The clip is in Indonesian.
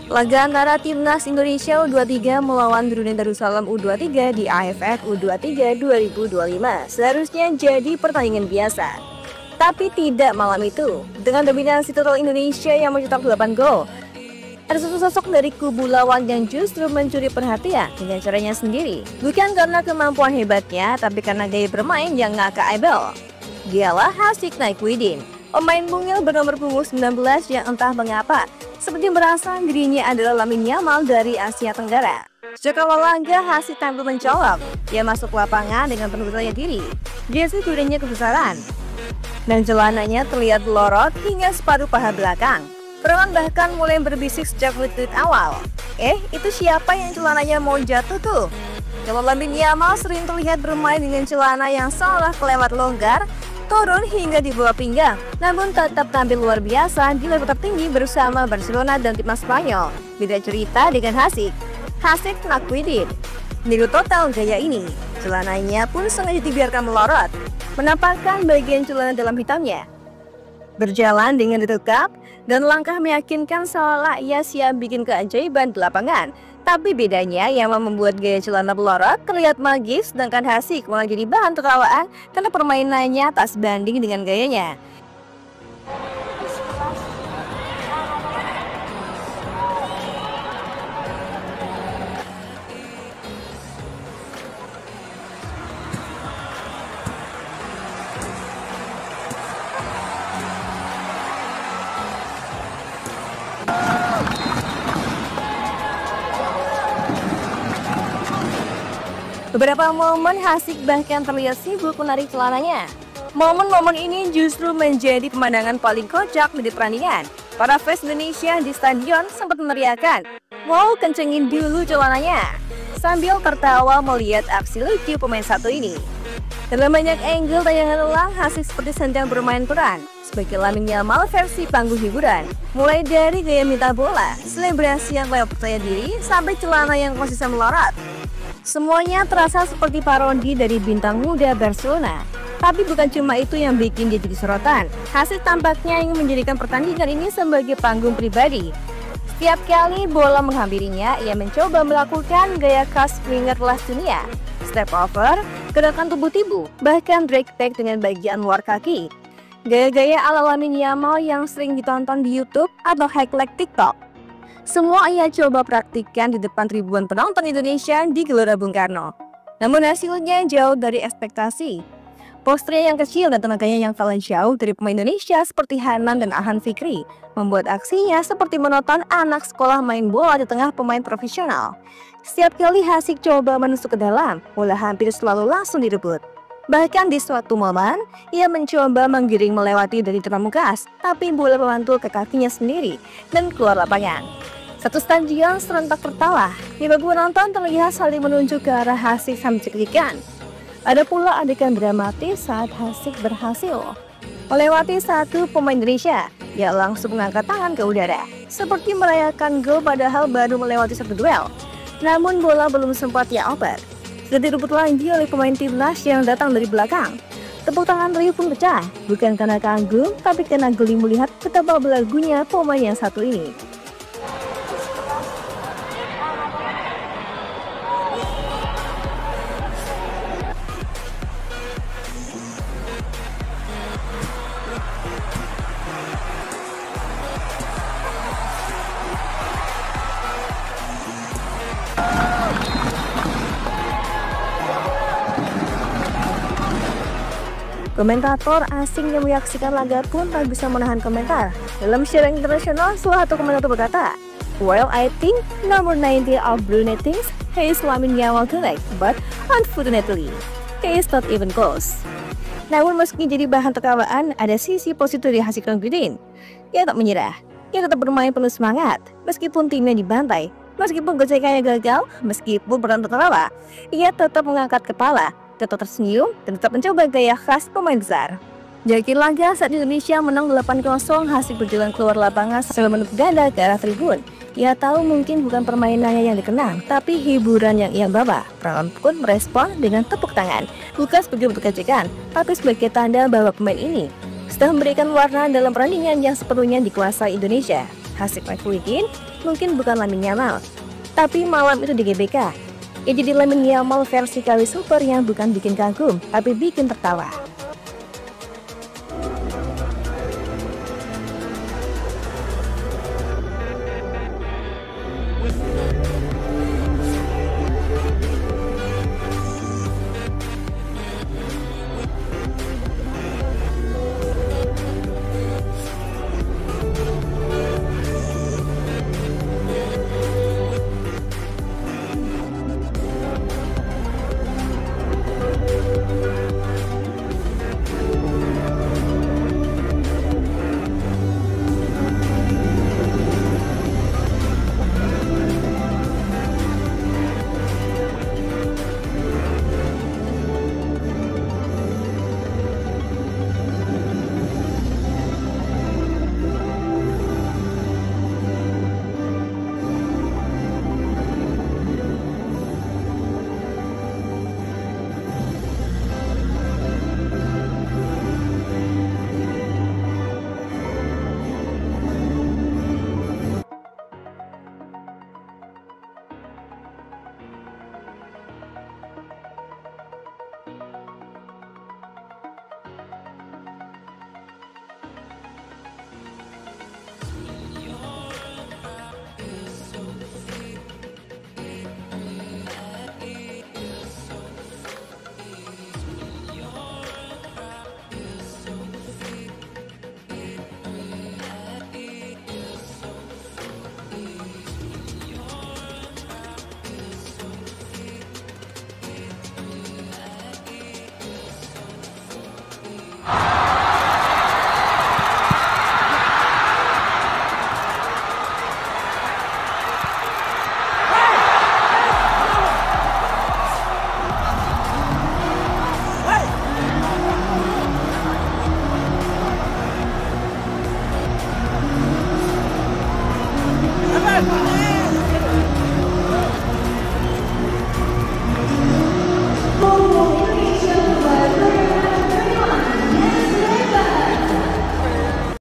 Laga antara Timnas Indonesia U23 melawan Brunei Darussalam U23 di AFF U23 2025 seharusnya jadi pertandingan biasa. Tapi tidak malam itu. Dengan dominasi total Indonesia yang mencetak 8 gol, ada satu sosok dari kubu lawan yang justru mencuri perhatian dengan caranya sendiri. Bukan karena kemampuan hebatnya, tapi karena gaya bermain yang ngakak abel. Dialah Hasik Naikwidin, pemain mungil bernomor punggung 19 yang entah mengapa seperti merasa dirinya adalah Lamine Yamal dari Asia Tenggara. Sejak awal laga, Hasik tampil mencolok. Dia masuk lapangan dengan penuh percaya diri. Jersey kudanya kebesaran dan celananya terlihat lorot hingga separuh paha belakang. Penonton bahkan mulai berbisik sejak menit awal. Itu siapa yang celananya mau jatuh tuh? Kalau Lamine Yamal sering terlihat bermain dengan celana yang seolah kelewat longgar, turun hingga di bawah pinggang, namun tetap tampil luar biasa di level tertinggi bersama Barcelona dan timnas Spanyol. Beda cerita dengan Hasik Naikwidin. Niru total gaya ini, celananya pun sengaja dibiarkan melorot, menampakkan bagian celana dalam hitamnya. Berjalan dengan ditekap dan langkah meyakinkan seolah ia siap bikin keajaiban di lapangan. Tapi bedanya yang membuat gaya celana melorot terlihat magis, sedangkan Hasik malah jadi bahan tertawaan karena permainannya tak sebanding dengan gayanya. Beberapa momen Hasik bahkan terlihat sibuk menarik celananya. Momen-momen ini justru menjadi pemandangan paling kocak di pertandingan. Para fans Indonesia di stadion sempat meneriakan, "Wow, kencengin dulu celananya!" sambil tertawa melihat aksi lucu pemain satu ini. Dalam banyak angle tayangan ulang, Hasik seperti sedang bermain peran sebagai Lamine Yamal versi panggung hiburan. Mulai dari gaya minta bola, selebrasi yang lewat percaya diri, sampai celana yang konsisten melorot. Semuanya terasa seperti parodi dari bintang muda Barcelona. Tapi bukan cuma itu yang bikin dia jadi sorotan. Hasik tampaknya ingin menjadikan pertandingan ini sebagai panggung pribadi. Setiap kali bola menghampirinya, ia mencoba melakukan gaya khas winger kelas dunia. Step over, gerakan tubuh tibu, bahkan drag back dengan bagian luar kaki. Gaya-gaya ala Lamine Yamal yang sering ditonton di YouTube atau highlight TikTok. Semua ia coba praktikkan di depan ribuan penonton Indonesia di Gelora Bung Karno. Namun hasilnya jauh dari ekspektasi. Posternya yang kecil dan tenaganya yang kalah jauh dari pemain Indonesia seperti Hanan dan Arhan Fikri membuat aksinya seperti menonton anak sekolah main bola di tengah pemain profesional. Setiap kali Hasik coba menusuk ke dalam, bola hampir selalu langsung direbut. Bahkan di suatu momen, ia mencoba menggiring melewati dari Pramukas, tapi bola memantul ke kakinya sendiri dan keluar lapangan. Satu stadion serentak tertawa. Beberapa penonton terlihat saling menunjuk ke arah Hasik sambil cekrikan. Ada pula adegan dramatis saat Hasik berhasil melewati satu pemain Indonesia. Ia langsung mengangkat tangan ke udara, seperti merayakan gol padahal baru melewati satu duel. Namun bola belum sempat ia oper, sudah direbut lagi oleh pemain timnas yang datang dari belakang. Tepuk tangan riuh pun pecah, bukan karena kagum, tapi karena geli melihat betapa belagunya pemain yang satu ini. Komentator asing yang menyaksikan laga pun tak bisa menahan komentar. Dalam siaran internasional, salah satu komentator berkata, "Well, I think number 90 of Brunei thinks he is Lamine Yamal tonight, but unfortunately, he is not even close." Namun meski jadi bahan tertawaan, ada sisi positif dari Hasik Naikwidin. Ia tak menyerah. Ia tetap bermain penuh semangat, meskipun timnya dibantai, meskipun gocekannya gagal, meskipun berat tertawa. Ia tetap mengangkat kepala, tetap tersenyum, dan tetap mencoba gaya khas pemain besar. Di akhir laga saat Indonesia menang 8-0, Hasik berjalan keluar lapangan sambil menepuk dada ke arah tribun. Ia tahu mungkin bukan permainannya yang dikenang, tapi hiburan yang ia bawa. Penonton pun merespon dengan tepuk tangan, bukan sebagai bentuk ejekan, tapi sebagai tanda bahwa pemain ini sudah memberikan warna dalam pertandingan yang sepenuhnya dikuasai Indonesia. Hasik Saifuddin mungkin bukan Lamine Yamal, tapi malam itu di GBK, ya jadi Lamine Yamal versi kali super yang bukan bikin kagum, tapi bikin tertawa.